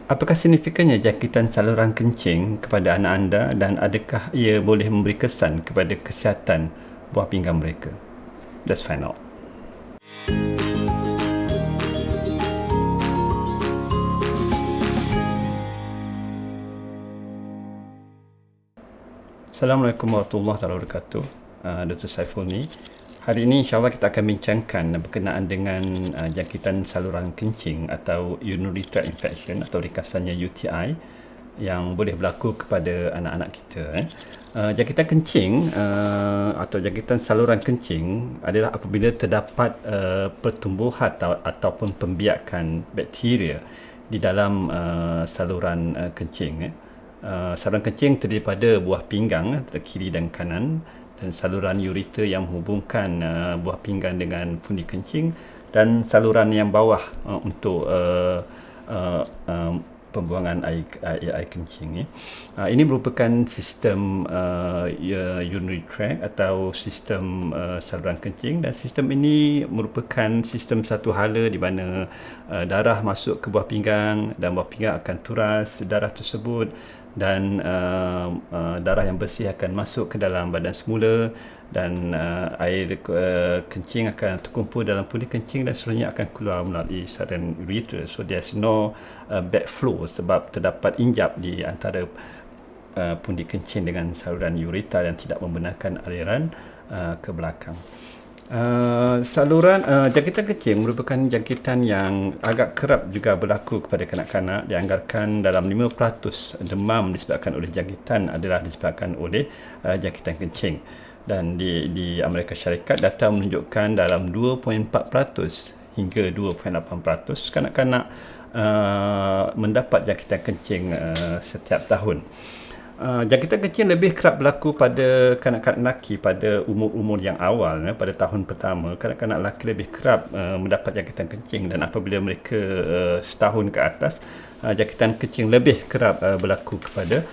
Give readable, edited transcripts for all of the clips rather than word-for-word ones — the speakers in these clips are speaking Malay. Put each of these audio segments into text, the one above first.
Apakah signifikannya jangkitan saluran kencing kepada anak anda dan adakah ia boleh memberi kesan kepada kesihatan buah pinggang mereka? Let's find out. Assalamualaikum warahmatullahi wabarakatuh. Dr. Saiful ni. Hari ini insyaAllah kita akan bincangkan berkenaan dengan jangkitan saluran kencing atau urinary tract infection atau ringkasannya UTI yang boleh berlaku kepada anak-anak kita. Jangkitan kencing atau jangkitan saluran kencing adalah apabila terdapat pertumbuhan ataupun pembiakan bakteria di dalam saluran kencing. Saluran kencing terdiri pada buah pinggang kiri dan kanan dan saluran ureter yang menghubungkan buah pinggang dengan pundi kencing dan saluran yang bawah untuk pembuangan air kencing. Ini merupakan sistem urinary tract atau sistem saluran kencing, dan sistem ini merupakan sistem satu hala di mana darah masuk ke buah pinggang dan buah pinggang akan turas darah tersebut, dan darah yang bersih akan masuk ke dalam badan semula, dan air kencing akan terkumpul dalam pundi kencing dan seterusnya akan keluar melalui saluran ureter. So there's no backflow sebab terdapat injap di antara pundi kencing dengan saluran ureter dan tidak membenarkan aliran ke belakang. Jangkitan kencing merupakan jangkitan yang agak kerap juga berlaku kepada kanak-kanak. Dianggarkan dalam 5% demam disebabkan oleh jangkitan adalah disebabkan oleh jangkitan kencing. Dan di Amerika Syarikat data menunjukkan dalam 2.4% hingga 2.8% kanak-kanak mendapat jangkitan kencing setiap tahun. Jangkitan kencing lebih kerap berlaku pada kanak-kanak lelaki pada umur-umur yang awal. Pada tahun pertama, kanak-kanak lelaki lebih kerap mendapat jangkitan kencing, dan apabila mereka setahun ke atas, jangkitan kencing lebih kerap berlaku kepada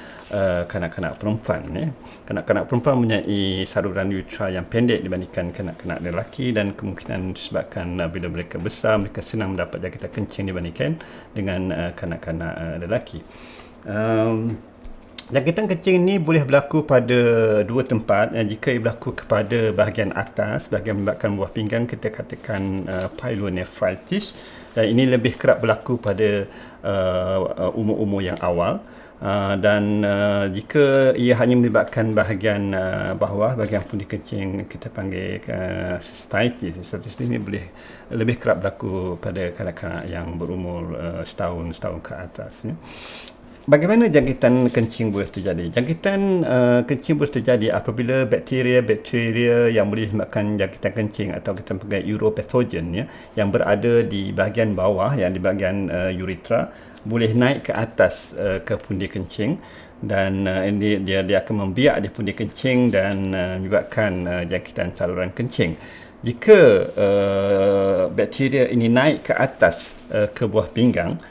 kanak-kanak perempuan. Kanak-kanak perempuan mempunyai saluran uretra yang pendek dibandingkan kanak-kanak lelaki, dan kemungkinan disebabkan bila mereka besar, mereka senang mendapat jangkitan kencing dibandingkan dengan kanak-kanak lelaki. Jangkitan kencing ini boleh berlaku pada dua tempat. Jika ia berlaku kepada bahagian atas, bahagian menyebabkan buah pinggang, kita katakan pyelonephritis, dan ini lebih kerap berlaku pada umur-umur yang awal. Dan jika ia hanya melibatkan bahagian bawah, bahagian pundi kencing, kita panggil cystitis. Cystitis ini boleh lebih kerap berlaku pada kanak-kanak yang berumur setahun ke atas. Bagaimana jangkitan kencing boleh terjadi? Jangkitan kencing boleh terjadi apabila bakteria yang boleh menyebabkan jangkitan kencing atau kita panggil uropathogen yang berada di bahagian bawah, yang di bahagian uretra, boleh naik ke atas ke pundi kencing, dan dia akan membiak di pundi kencing dan menyebabkan jangkitan saluran kencing. Jika bakteria ini naik ke atas ke buah pinggang,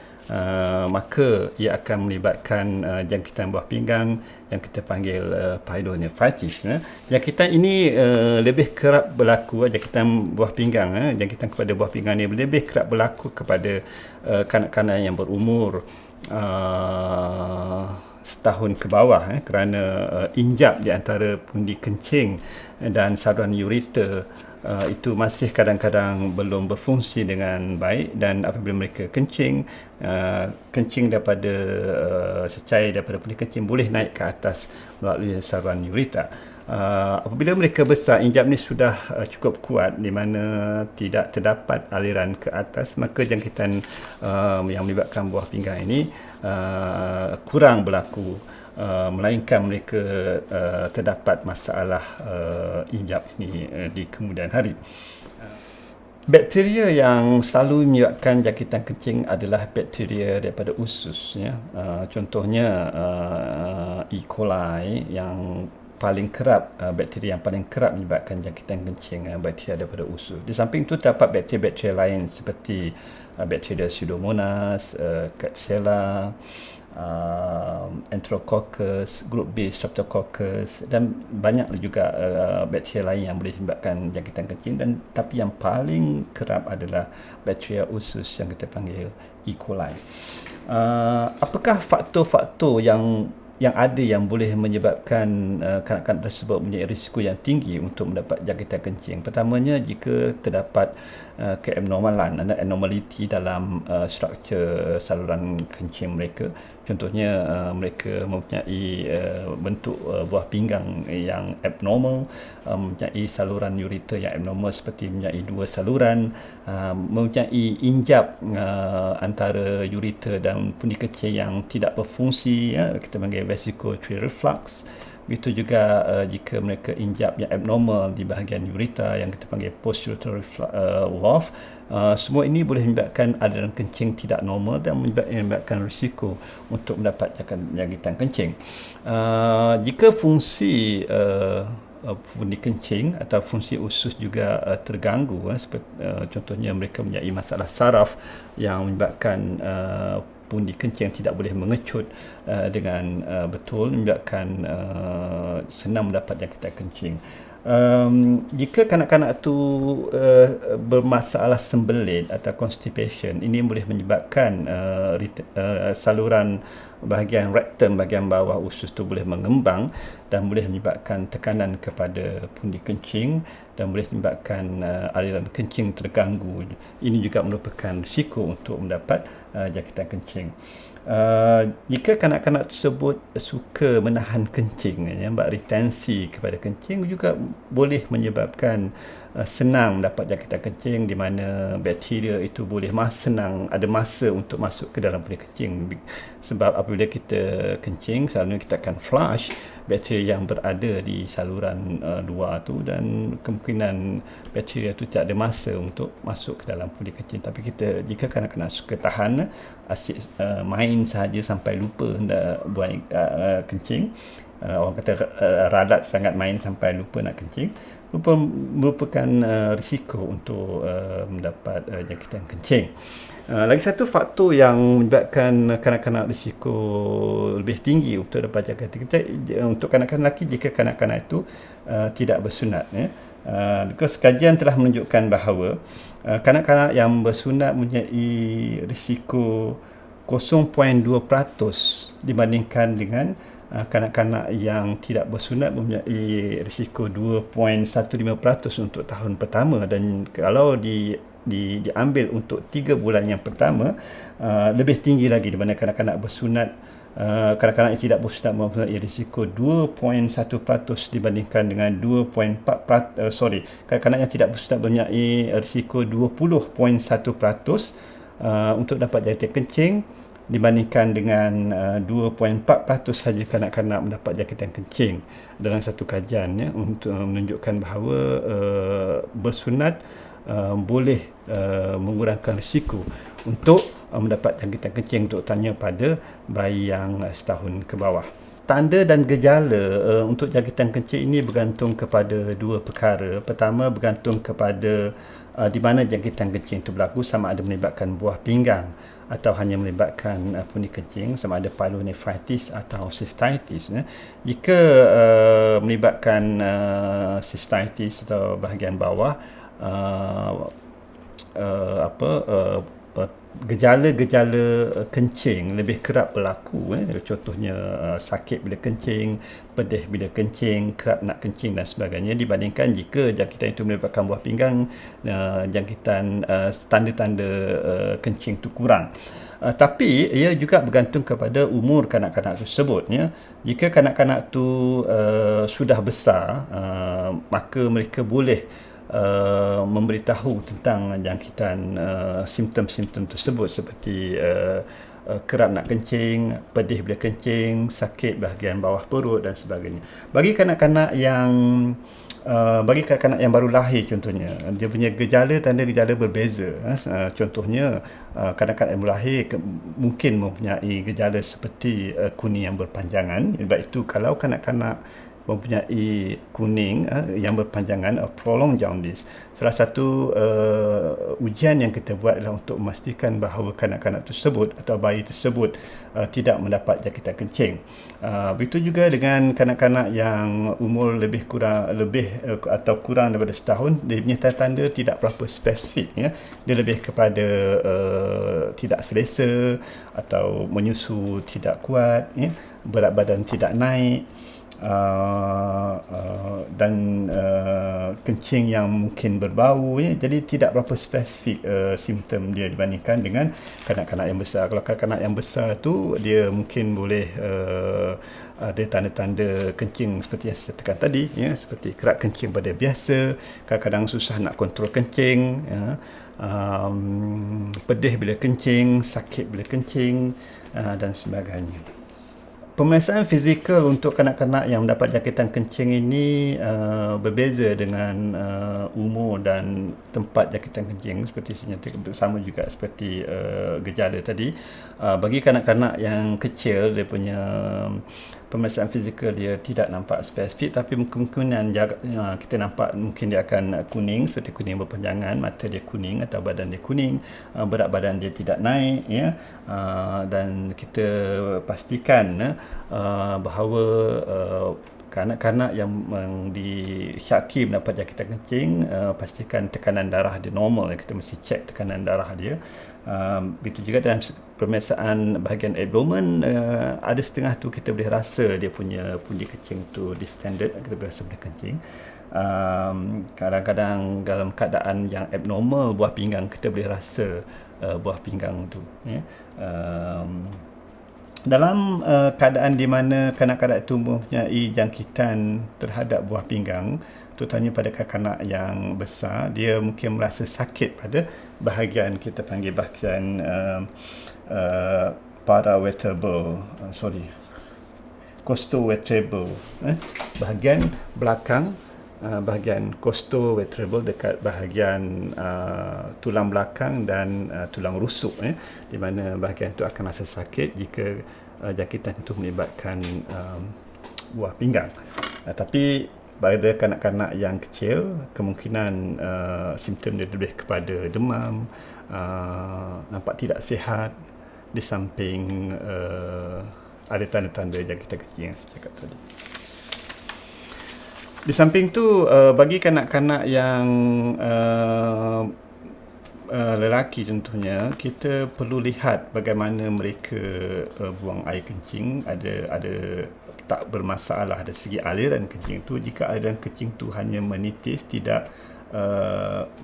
maka ia akan melibatkan jangkitan buah pinggang yang kita panggil pyelonephritis. Jangkitan ini lebih kerap berlaku, jangkitan buah pinggang, jangkitan kepada buah pinggang ini lebih kerap berlaku kepada kanak-kanak yang berumur setahun ke bawah, kerana injap di antara pundi kencing dan saluran ureter itu masih kadang-kadang belum berfungsi dengan baik, dan apabila mereka kencing daripada cecair daripada pundi kencing boleh naik ke atas melalui saluran ureter. Apabila mereka besar, injap ni sudah cukup kuat di mana tidak terdapat aliran ke atas, maka jangkitan yang melibatkan buah pinggang ini kurang berlaku, melainkan mereka terdapat masalah injap ini di kemudian hari. Bakteria yang selalu menyebabkan jangkitan kencing adalah bakteria daripada usus. Contohnya E. coli yang paling kerap, bakteria yang paling kerap menyebabkan jangkitan kencing, bakteria daripada usus. Di samping itu terdapat bakteria-bakteria lain seperti bakteria Pseudomonas, Klebsiella, Enterococcus, grup B Streptococcus, dan banyak juga bakteria lain yang boleh menyebabkan jangkitan kencing, tapi yang paling kerap adalah bakteria usus yang kita panggil E. coli. Apakah faktor-faktor yang ada yang boleh menyebabkan kanak-kanak tersebut mempunyai risiko yang tinggi untuk mendapat jangkitan kencing? Pertamanya, jika terdapat keabnormalan, abnormality dalam struktur saluran kencing mereka. Contohnya, mereka mempunyai bentuk buah pinggang yang abnormal, mempunyai saluran ureta yang abnormal seperti mempunyai dua saluran, mempunyai injap antara ureta dan pundi kencing yang tidak berfungsi, kita panggil vesicatory reflux. Begitu juga jika mereka injap yang abnormal di bahagian ureta yang kita panggil post-uretral valve. Semua ini boleh menyebabkan aliran kencing tidak normal dan menyebabkan risiko untuk mendapat jangkitan kencing. Jika fungsi pundi kencing atau fungsi usus juga terganggu, seperti contohnya mereka mempunyai masalah saraf yang menyebabkan pundi kencing tidak boleh mengecut dengan betul, menyebabkan senang mendapat jangkitan kencing. Jika kanak-kanak tu bermasalah sembelit atau constipation, ini boleh menyebabkan saluran bahagian rectum, bahagian bawah usus tu boleh mengembang dan boleh menyebabkan tekanan kepada pundi kencing dan boleh menyebabkan aliran kencing terganggu. Ini juga merupakan risiko untuk mendapat jangkitan kencing. Jika kanak-kanak tersebut suka menahan kencing, buat retensi kepada kencing, juga boleh menyebabkan senang mendapat jangkitan kencing, di mana bakteria itu boleh senang ada masa untuk masuk ke dalam pundi kencing. Sebab apabila kita kencing, selalunya kita akan flush bakteria yang berada di saluran luar tu, dan kemungkinan bakteria tu tak ada masa untuk masuk ke dalam pundi kencing. Tapi jika kanak-kanak suka tahan, asyik main sahaja sampai lupa hendak buat kencing, orang kata radat sangat main sampai lupa nak kencing, merupakan risiko untuk mendapat jangkitan kencing. Lagi satu faktor yang menyebabkan kanak-kanak risiko lebih tinggi untuk dapat jangkitan kencing untuk kanak-kanak lelaki, jika kanak-kanak itu tidak bersunat. Because kajian telah menunjukkan bahawa kanak-kanak yang bersunat mempunyai risiko 0.2% dibandingkan dengan kanak-kanak yang tidak bersunat mempunyai risiko 2.15% untuk tahun pertama. Dan kalau diambil untuk 3 bulan yang pertama, lebih tinggi lagi dibanding kanak-kanak bersunat. Kanak-kanak yang tidak bersunat mempunyai risiko 2.1% dibandingkan dengan 2.4%. Kanak-kanak yang tidak bersunat mempunyai risiko 20.1% untuk dapat jangkitan kencing, dibandingkan dengan 2.4% saja kanak-kanak mendapat jangkitan kencing. Dalam satu kajian untuk menunjukkan bahawa bersunat boleh mengurangkan risiko untuk mendapat jangkitan kencing, untuk tanya pada bayi yang setahun ke bawah. Tanda dan gejala untuk jangkitan kencing ini bergantung kepada dua perkara. Pertama, bergantung kepada di mana jangkitan kencing itu berlaku, sama ada melibatkan buah pinggang atau hanya melibatkan pundi kencing, sama ada pyelonephritis atau cystitis. Jika melibatkan cystitis atau bahagian bawah, gejala-gejala kencing lebih kerap berlaku. Contohnya sakit bila kencing, pedih bila kencing, kerap nak kencing dan sebagainya, dibandingkan jika jangkitan itu melibatkan buah pinggang, jangkitan tanda-tanda kencing itu kurang. Tapi ia juga bergantung kepada umur kanak-kanak tersebut. Jika kanak-kanak tu sudah besar, maka mereka boleh memberitahu tentang jangkitan simptom-simptom tersebut, seperti kerap nak kencing, pedih bila kencing, sakit bahagian bawah perut dan sebagainya. Bagi kanak-kanak yang baru lahir, contohnya, dia punya tanda gejala berbeza. Contohnya, kanak-kanak yang baru lahir mungkin mempunyai gejala seperti kuning yang berpanjangan. Sebab itu, kalau kanak-kanak mempunyai kuning yang berpanjangan, prolonged jaundice. Salah satu ujian yang kita buat adalah untuk memastikan bahawa kanak-kanak tersebut atau bayi tersebut tidak mendapat jangkitan kencing. Begitu juga dengan kanak-kanak yang umur lebih atau kurang daripada setahun, dia punya tanda-tanda tidak berapa spesifik, ya. Dia lebih kepada tidak selesa atau menyusu tidak kuat, ya. Berat badan tidak naik, dan kencing yang mungkin berbau, ya. Jadi tidak berapa spesifik simptom dia dibandingkan dengan kanak-kanak yang besar. Kalau kanak-kanak yang besar tu dia mungkin boleh ada tanda-tanda kencing seperti yang saya katakan tadi, ya, seperti kerak kencing pada biasa, kadang-kadang susah nak kontrol kencing, ya. Pedih bila kencing, sakit bila kencing, dan sebagainya. Pemeriksaan fizikal untuk kanak-kanak yang mendapat jangkitan kencing ini berbeza dengan umur dan tempat jangkitan kencing, seperti saya nyatakan, sama juga seperti gejala tadi. Bagi kanak-kanak yang kecil, dia punya pemeriksaan fizikal dia tidak nampak spesifik, tapi kemungkinan kita nampak mungkin dia akan kuning, seperti kuning berpanjangan, mata dia kuning atau badan dia kuning, berat badan dia tidak naik, ya. Dan kita pastikan bahawa kanak-kanak yang disyaki mendapat jangkitan kencing, pastikan tekanan darah dia normal, kita mesti cek tekanan darah dia. Begitu juga dalam pemeriksaan bahagian abdomen, ada setengah tu kita boleh rasa dia punya pundi kencing tu distended, kita boleh rasa pundi kencing. Kadang-kadang dalam keadaan yang abnormal buah pinggang, kita boleh rasa buah pinggang tu, ya. Dalam keadaan di mana kanak-kanak itu mempunyai jangkitan terhadap buah pinggang, terutamanya pada kanak-kanak yang besar, dia mungkin merasa sakit pada bahagian, kita panggil bahagian costovertebral, bahagian belakang, bahagian costovertebral dekat bahagian tulang belakang dan tulang rusuk, di mana bahagian itu akan rasa sakit jika jangkitan itu melibatkan buah pinggang. Tapi pada kanak-kanak yang kecil, kemungkinan simptom dia lebih kepada demam, nampak tidak sihat, di samping ada tanda-tanda jangkitan kencing yang saya cakap tadi. Di samping tu, bagi kanak-kanak yang lelaki contohnya, kita perlu lihat bagaimana mereka buang air kencing. Ada tak bermasalah dari segi aliran kencing tu. Jika aliran kencing tu hanya menitis, tidak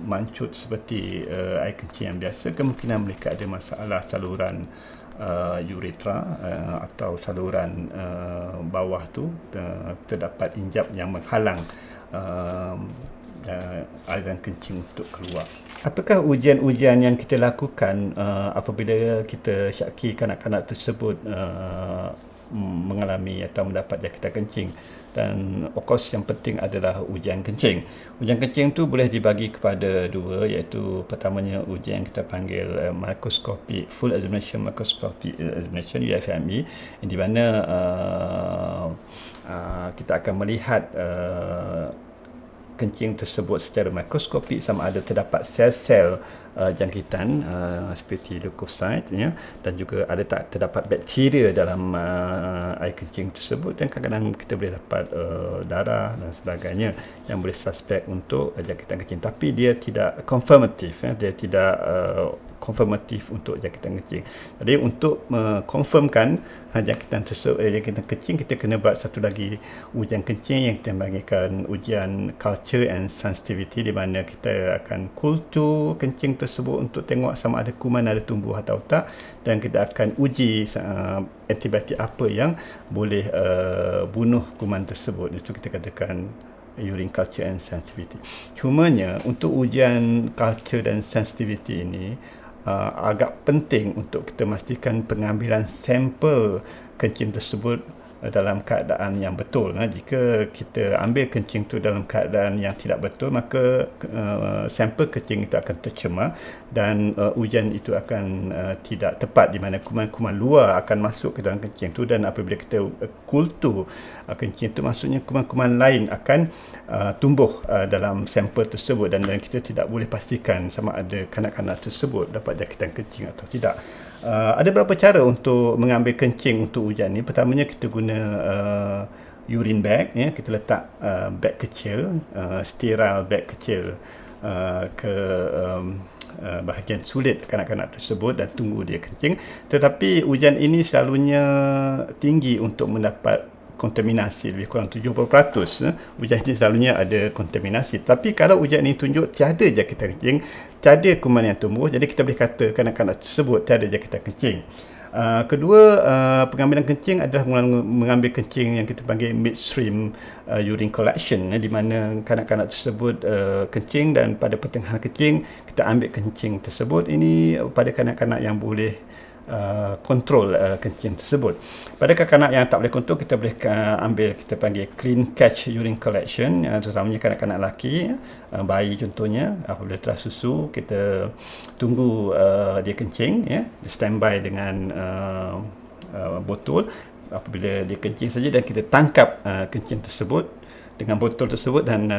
mancut seperti air kencing yang biasa, kemungkinan mereka ada masalah saluran uretra atau saluran bawah tu, terdapat injap yang menghalang aliran kencing untuk keluar. Apakah ujian-ujian yang kita lakukan apabila kita syaki kanak-kanak tersebut mengalami atau mendapat jangkitan kencing? Dan of course yang penting adalah ujian kencing. Ujian kencing tu boleh dibagi kepada dua, iaitu pertamanya ujian yang kita panggil microscopic full examination, microscopic examination UFME, di mana kita akan melihat kencing tersebut secara mikroskopik, sama ada terdapat sel-sel jangkitan seperti leukosit, ya, dan juga ada tak terdapat bakteria dalam air kencing tersebut, dan kadang-kadang kita boleh dapat darah dan sebagainya yang boleh suspek untuk jangkitan kencing, tapi dia tidak confirmative, ya, dia tidak konfirmatif untuk jangkitan kencing. Jadi untuk mengkonfirmkan jangkitan tersebut, jangkitan kencing, kita kena buat satu lagi ujian kencing yang kita panggilkan ujian culture and sensitivity, di mana kita akan kultur kencing tersebut untuk tengok sama ada kuman ada tumbuh atau tak, dan kita akan uji antibiotik apa yang boleh bunuh kuman tersebut. Itu kita katakan urine culture and sensitivity. Cumanya untuk ujian culture dan sensitivity ini agak penting untuk kita memastikan pengambilan sampel kencing tersebut dalam keadaan yang betul. Jika kita ambil kencing tu dalam keadaan yang tidak betul, maka sampel kencing itu akan tercemar dan ujian itu akan tidak tepat, di mana kuman-kuman luar akan masuk ke dalam kencing tu, dan apabila kita kultur kencing tu, maksudnya kuman-kuman lain akan tumbuh dalam sampel tersebut, dan kita tidak boleh pastikan sama ada kanak-kanak tersebut dapat jangkitan kencing atau tidak. Ada beberapa cara untuk mengambil kencing untuk ujian ni. Pertamanya kita guna urine bag, kita letak bag kecil, sterile bag kecil ke bahagian sulit kanak-kanak tersebut dan tunggu dia kencing. Tetapi ujian ini selalunya tinggi untuk mendapat kontaminasi, lebih kurang 70%. Ujian ini selalunya ada kontaminasi. Tapi kalau ujian ini tunjuk tiada jangkitan kencing, tiada kuman yang tumbuh, jadi kita boleh kata kanak-kanak tersebut tiada jangkitan kencing. Kedua, pengambilan kencing adalah mengambil kencing yang kita panggil midstream urine collection, di mana kanak-kanak tersebut kencing, dan pada pertengahan kencing kita ambil kencing tersebut. Ini pada kanak-kanak yang boleh kontrol kencing tersebut. Pada kanak-kanak yang tak boleh kontrol, kita boleh ambil, kita panggil clean catch urine collection, terutamanya kanak-kanak lelaki, bayi contohnya. Apabila telah susu, kita tunggu dia kencing, standby dengan botol. Apabila dia kencing saja, dan kita tangkap kencing tersebut dengan botol tersebut, dan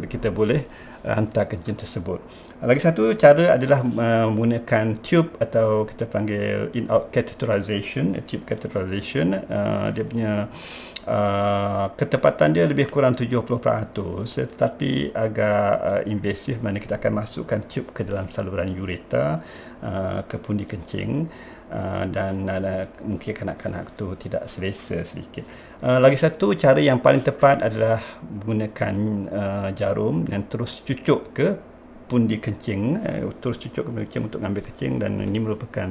kita boleh hantar kencing tersebut. Lagi satu cara adalah menggunakan tube, atau kita panggil in-out catheterization. Tube catheterization, dia punya ketepatan dia lebih kurang 70%, tetapi agak invasif, mana kita akan masukkan tube ke dalam saluran ureter, ke pundi kencing, dan mungkin kanak-kanak tu tidak selesa sedikit. Lagi satu cara yang paling tepat adalah menggunakan jarum dan terus cucuk ke pundi kencing, terus cucuk ke pundi kencing untuk mengambil kencing, dan ini merupakan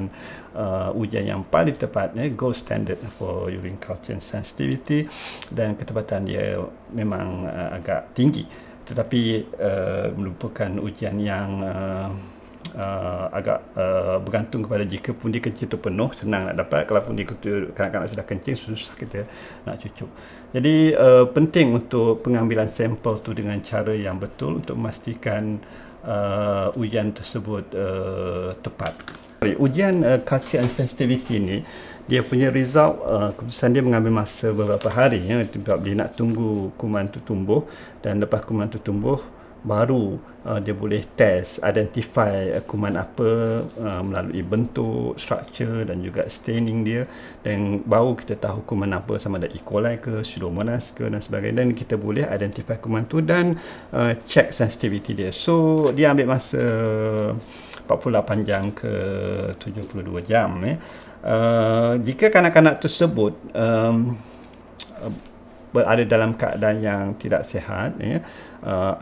ujian yang paling tepat, gold standard for urine culture sensitivity, dan ketepatan dia memang agak tinggi, tetapi merupakan ujian yang agak bergantung kepada jika pundi kencing itu penuh, senang nak dapat. Kalau pundi kanak-kanak sudah kencing, susah kita nak cucuk. Jadi penting untuk pengambilan sampel tu dengan cara yang betul untuk memastikan ujian tersebut tepat. Ujian culture and sensitivity ni, dia punya result, keputusan dia mengambil masa beberapa hari, sebab dia nak tunggu kuman tu tumbuh, dan lepas kuman tu tumbuh, baru dia boleh test, identify kuman apa melalui bentuk, structure dan juga staining dia, dan baru kita tahu kuman apa, sama ada E. coli ke, Pseudomonas ke dan sebagainya, dan kita boleh identify kuman tu dan check sensitivity dia. So dia ambil masa 48 jam ke 72 jam. Jika kanak-kanak tersebut berada dalam keadaan yang tidak sihat,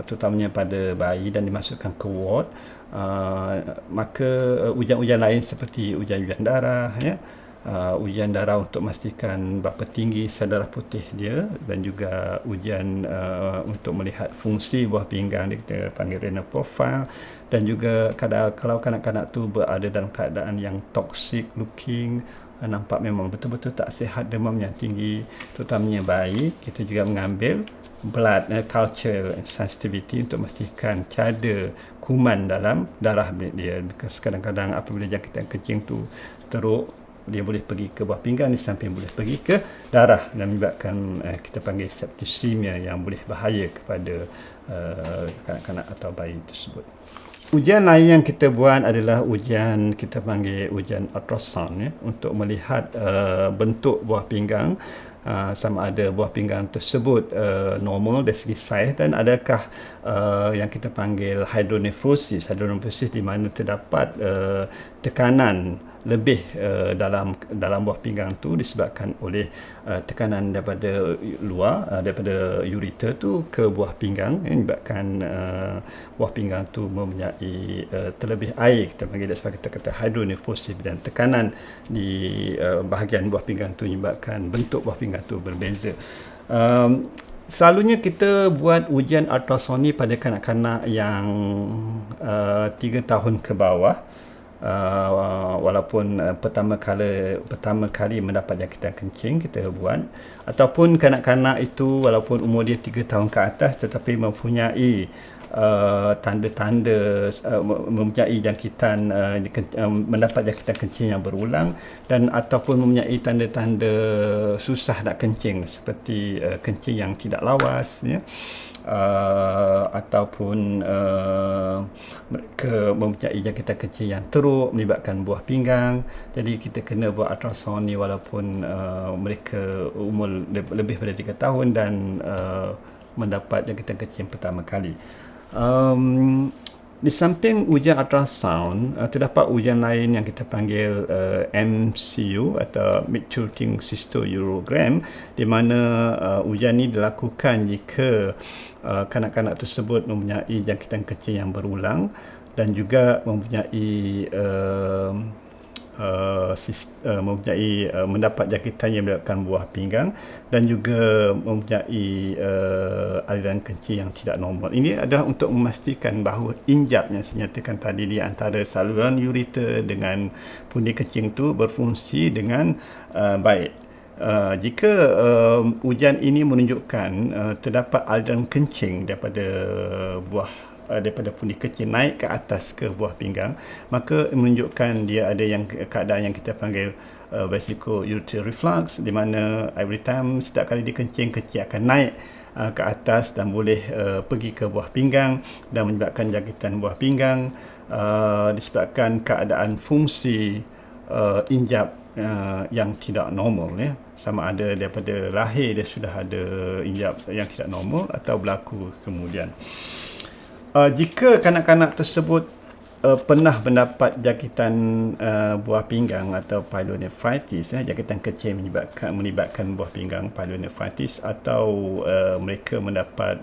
terutamanya pada bayi, dan dimasukkan ke ward, maka ujian-ujian lain seperti ujian-ujian darah, ujian darah untuk memastikan berapa tinggi sel darah putih dia, dan juga ujian untuk melihat fungsi buah pinggang dia, kita panggil renal profile, dan juga kalau kanak-kanak tu berada dalam keadaan yang toxic looking, nampak memang betul-betul tak sihat, demam yang tinggi, terutamanya bayi, kita juga mengambil blood culture and sensitivity untuk memastikan tiada kuman dalam darah dia. Kadang-kadang apabila jangkitan kencing tu teruk, dia boleh pergi ke buah pinggang, di samping boleh pergi ke darah, dan menyebabkan kita panggil septicemia yang boleh bahaya kepada kanak-kanak atau bayi tersebut. Ujian lain yang kita buat adalah ujian, kita panggil ujian ultrasound, untuk melihat bentuk buah pinggang, sama ada buah pinggang tersebut normal dari segi saiz, dan adakah yang kita panggil hydronephrosis di mana terdapat tekanan lebih dalam buah pinggang tu disebabkan oleh tekanan daripada luar, daripada ureter tu ke buah pinggang, menyebabkan buah pinggang tu mempunyai terlebih air, kita panggil sebab kita kata hydronephrosis, dan tekanan di bahagian buah pinggang tu menyebabkan bentuk buah pinggang tu berbeza. Selalunya kita buat ujian ultrasound ni pada kanak-kanak yang 3 tahun ke bawah, walaupun pertama kali mendapat jangkitan kencing kita buat, ataupun kanak-kanak itu walaupun umur dia 3 tahun ke atas tetapi mempunyai tanda-tanda mempunyai jangkitan mendapat jangkitan kencing yang berulang, dan ataupun mempunyai tanda-tanda susah nak kencing seperti kencing yang tidak lawas, ya, ataupun mereka mempunyai jangkitan kencing yang teruk melibatkan buah pinggang. Jadi kita kena buat ultrasound ni walaupun mereka umur lebih daripada 3 tahun dan mendapat jangkitan kencing pertama kali. Di samping ujian ultrasound, terdapat ujian lain yang kita panggil MCU atau Mid-Tooting Cystourogram, di mana ujian ini dilakukan jika kanak-kanak tersebut mempunyai jangkitan kencing yang berulang dan juga mempunyai mendapat jangkitan yang melibatkan buah pinggang dan juga mempunyai aliran kencing yang tidak normal. Ini adalah untuk memastikan bahawa injap yang saya nyatakan tadi di antara saluran ureter dengan pundi kencing itu berfungsi dengan baik. Jika ujian ini menunjukkan terdapat aliran kencing daripada pundi kencing naik ke atas ke buah pinggang, maka menunjukkan dia ada keadaan yang kita panggil vesicule urinary reflux, di mana every time setiap kali dikencing, kencing akan naik ke atas dan boleh pergi ke buah pinggang dan menyebabkan jangkitan buah pinggang disebabkan keadaan fungsi injap yang tidak normal, ya. Sama ada daripada lahir dia sudah ada injap yang tidak normal atau berlaku kemudian. Jika kanak-kanak tersebut pernah mendapat jangkitan buah pinggang atau pyelonephritis, jangkitan kencing melibatkan buah pinggang, pyelonephritis, atau mereka mendapat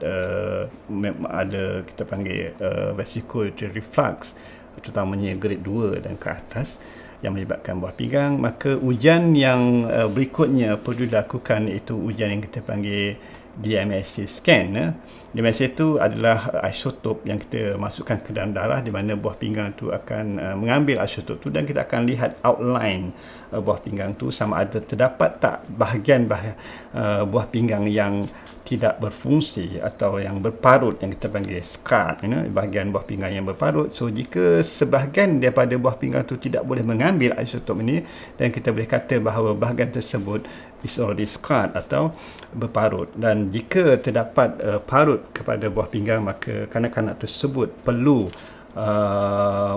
ada kita panggil vesicule reflux, terutamanya grade 2 dan ke atas yang melibatkan buah pinggang, maka ujian yang berikutnya perlu dilakukan, iaitu ujian yang kita panggil DMSA scan. DMSA itu adalah isotop yang kita masukkan ke dalam darah, di mana buah pinggang itu akan mengambil isotop itu dan kita akan lihat outline buah pinggang itu, sama ada terdapat tak bahagian buah pinggang yang tidak berfungsi atau yang berparut, yang kita panggil scarred, bahagian buah pinggang yang berparut. So jika sebahagian daripada buah pinggang itu tidak boleh mengambil isotop ini, dan kita boleh kata bahawa bahagian tersebut is already scarred atau berparut. Dan jika terdapat parut kepada buah pinggang, maka kanak-kanak tersebut perlu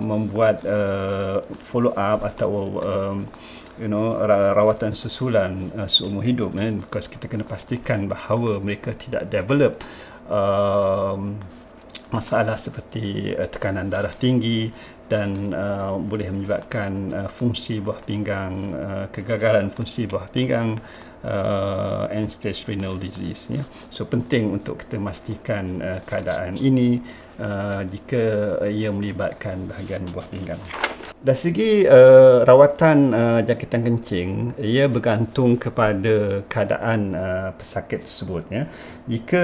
membuat follow up atau rawatan susulan seumur hidup, because kita kena pastikan bahawa mereka tidak develop masalah seperti tekanan darah tinggi dan boleh menyebabkan fungsi buah pinggang, kegagalan fungsi buah pinggang, end stage renal disease, ya. So penting untuk kita pastikan keadaan ini jika ia melibatkan bahagian buah pinggang. Dari segi rawatan jangkitan kencing, ia bergantung kepada keadaan pesakit tersebut, ya. Jika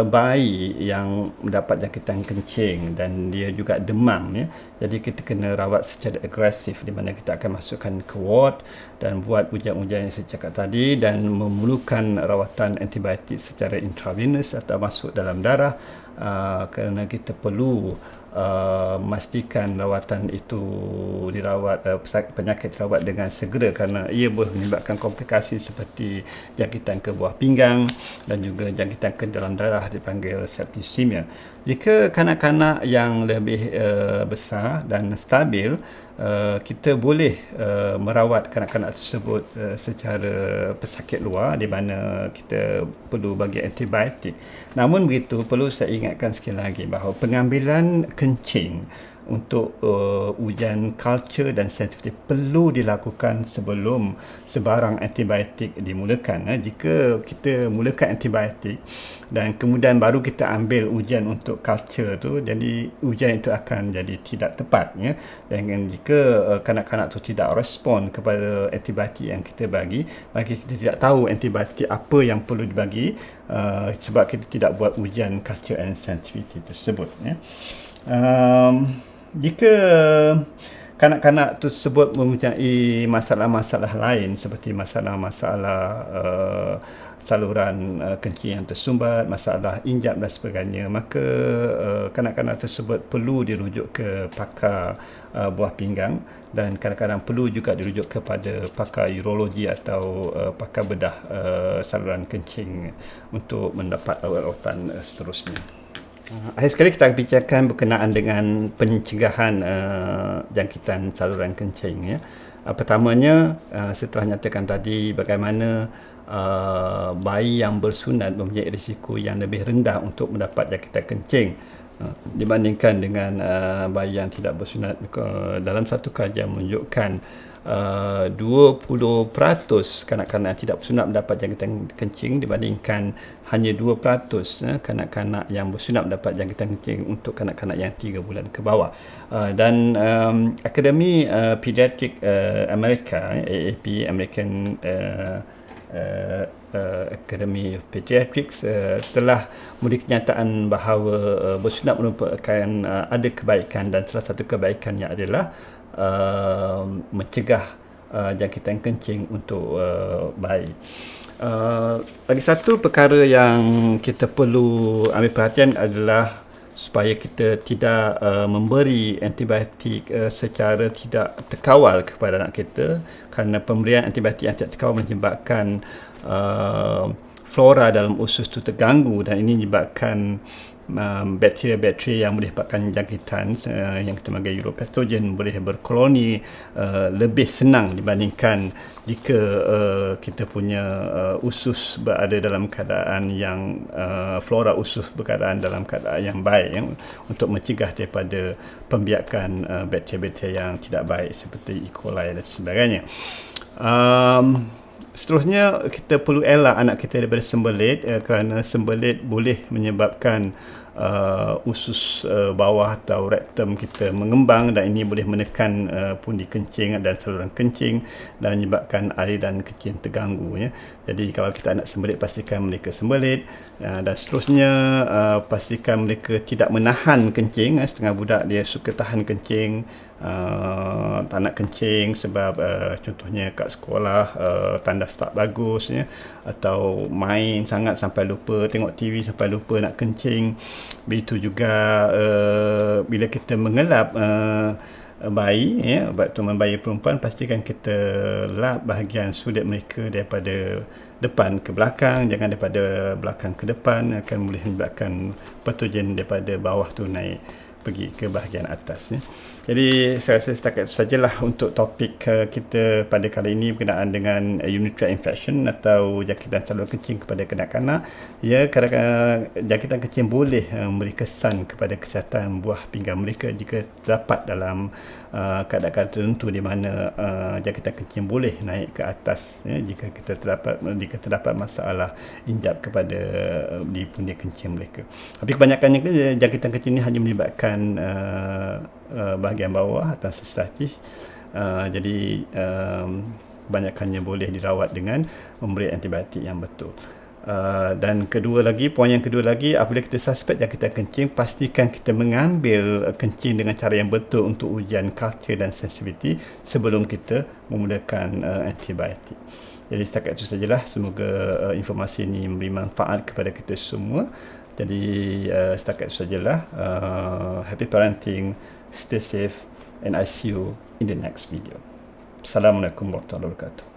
bayi yang mendapat jangkitan kencing dan dia juga demam, ya, jadi kita kena rawat secara agresif, di mana kita akan masukkan ke ward dan buat ujian-ujian yang saya cakap tadi, dan memerlukan rawatan antibiotik secara intravenous atau masuk dalam darah, kerana kita perlu memastikan rawatan itu penyakit dirawat dengan segera, kerana ia boleh menyebabkan komplikasi seperti jangkitan ke buah pinggang dan juga jangkitan ke dalam darah dipanggil septicemia. Jika kanak-kanak yang lebih besar dan stabil, kita boleh merawat kanak-kanak tersebut secara pesakit luar, di mana kita perlu bagi antibiotik. Namun begitu, perlu saya ingatkan sekali lagi bahawa pengambilan kencing untuk ujian culture dan sensitivity perlu dilakukan sebelum sebarang antibiotik dimulakan. Jika kita mulakan antibiotik dan kemudian baru kita ambil ujian untuk culture tu, jadi ujian itu akan jadi tidak tepat, ya. Dan jika kanak-kanak tu tidak respon kepada antibiotik yang kita bagi, maka kita tidak tahu antibiotik apa yang perlu dibagi, sebab kita tidak buat ujian culture and sensitivity tersebut, ya. Jika kanak-kanak tersebut mempunyai masalah-masalah lain seperti masalah-masalah saluran kencing yang tersumbat, masalah injap dan sebagainya, maka kanak-kanak tersebut perlu dirujuk ke pakar buah pinggang, dan kadang-kadang perlu juga dirujuk kepada pakar urologi atau pakar bedah saluran kencing untuk mendapat rawatan seterusnya. Akhir sekali kita akan bicarakan berkenaan dengan pencegahan jangkitan saluran kencing. Ya. Pertamanya, setelah nyatakan tadi bagaimana bayi yang bersunat mempunyai risiko yang lebih rendah untuk mendapat jangkitan kencing dibandingkan dengan bayi yang tidak bersunat. Dalam satu kajian menunjukkan 20% kanak-kanak yang tidak bersunat mendapat jangkitan kencing dibandingkan hanya 2% kanak-kanak yang bersunat mendapat jangkitan kencing untuk kanak-kanak yang 3 bulan ke bawah. Dan Akademi Pediatric Amerika, AAP, American Academy of Pediatrics, telah memberi kenyataan bahawa bersunat merupakan ada kebaikan, dan salah satu kebaikannya adalah mencegah jangkitan kencing untuk bayi. Lagi satu perkara yang kita perlu ambil perhatian adalah supaya kita tidak memberi antibiotik secara tidak terkawal kepada anak kita, kerana pemberian antibiotik yang tidak terkawal menyebabkan flora dalam usus itu terganggu, dan ini menyebabkan bakteria-bakteria yang boleh menyebabkan jangkitan yang kita panggil uropathogen boleh berkoloni lebih senang dibandingkan jika kita punya usus berada dalam keadaan yang flora usus berkeadaan dalam keadaan yang baik, untuk mencegah daripada pembiakan bakteria-bakteria yang tidak baik seperti E. coli dan sebagainya. Seterusnya, kita perlu elak anak kita daripada sembelit, kerana sembelit boleh menyebabkan usus bawah atau rektum kita mengembang, dan ini boleh menekan pundi kencing dan saluran kencing dan menyebabkan aliran kencing terganggu. Ya. Jadi kalau kita nak sembelit, pastikan mereka sembelit, dan seterusnya pastikan mereka tidak menahan kencing. Setengah budak dia suka tahan kencing, tak nak kencing sebab contohnya kat sekolah tandas tak bagus, ya, atau main sangat sampai lupa, tengok TV sampai lupa nak kencing. Begitu juga bila kita mengelap bayi, ya, terutama bayi perempuan, pastikan kita lap bahagian sulit mereka daripada depan ke belakang, jangan daripada belakang ke depan, akan boleh menyebabkan patogen daripada bawah tu naik pergi ke bahagian atas. Ya. Jadi saya rasa setakat itu sajalah untuk topik kita pada kali ini berkenaan dengan urinary tract infection atau jangkitan saluran kencing kepada kanak-kanak. Ya, kadang-kadang jangkitan kencing boleh memberi kesan kepada kesihatan buah pinggang mereka jika terdapat dalam keadaan tertentu di mana jangkitan kencing boleh naik ke atas, ya, jika terdapat masalah injap kepada di pundi kencing mereka. Tapi kebanyakannya jangkitan kencing ini hanya menyebabkan bahagian bawah atau sesatih. Jadi kebanyakannya boleh dirawat dengan memberi antibiotik yang betul. Dan poin yang kedua lagi, apabila kita suspek jangkitan kencing, pastikan kita mengambil kencing dengan cara yang betul untuk ujian culture dan sensitivity sebelum kita memulakan antibiotik. Jadi setakat itu sajalah. Semoga informasi ini memberi manfaat kepada kita semua. Jadi setakat itu sajalah. Happy parenting, stay safe, and I see you in the next video. Assalamualaikum warahmatullahi wabarakatuh.